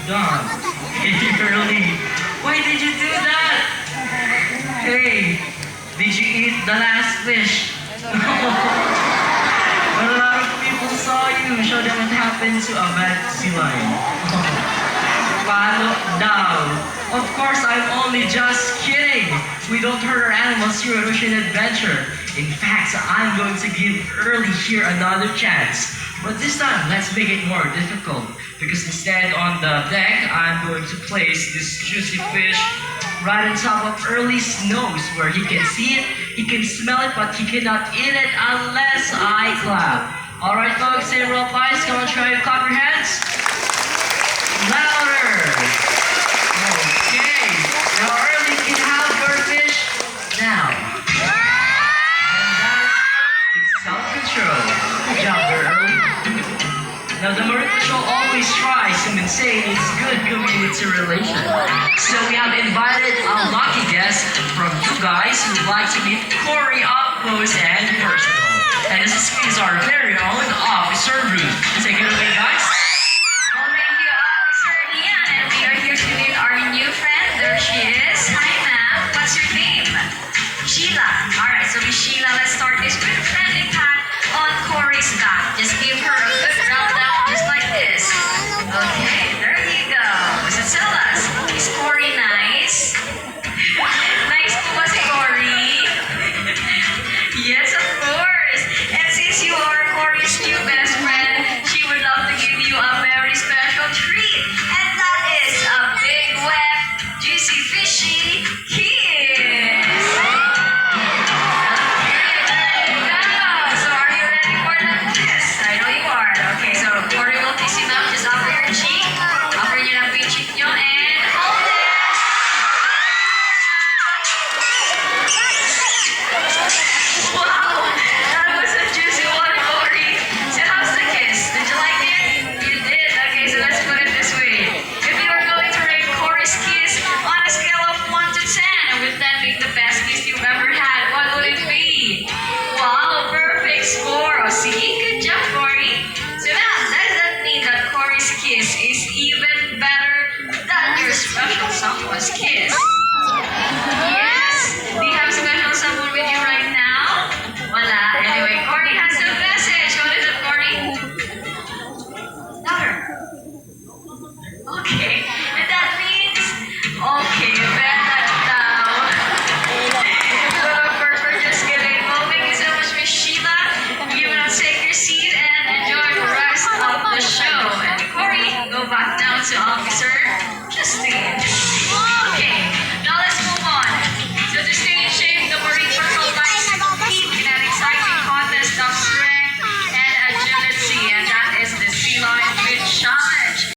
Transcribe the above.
Don, hey, early. Why did you do that? Hey, did you eat the last fish? But a lot of people saw you. Show them what happened to a bad sea lion. Paano daw? Of course, I'm only just kidding. We don't hurt our animals here at Ocean Adventure. In fact, I'm going to give Early here another chance. But this time, let's make it more difficult. Because instead on the deck, I'm going to place this juicy fish right on top of Early's nose where he can see it, he can smell it, but he cannot eat it unless I clap. Alright folks, say roll please. Come on, try to clap your hands. Louder! Okay, now Early can have your fish now. And that is self-control. Good job there, Early. Now the Marine Patrol always tries to maintain its good community relation. So we have invited a lucky guest from you guys who'd like to meet Corey up close and personal. And this is our very own Officer Ruth. Take it away, guys.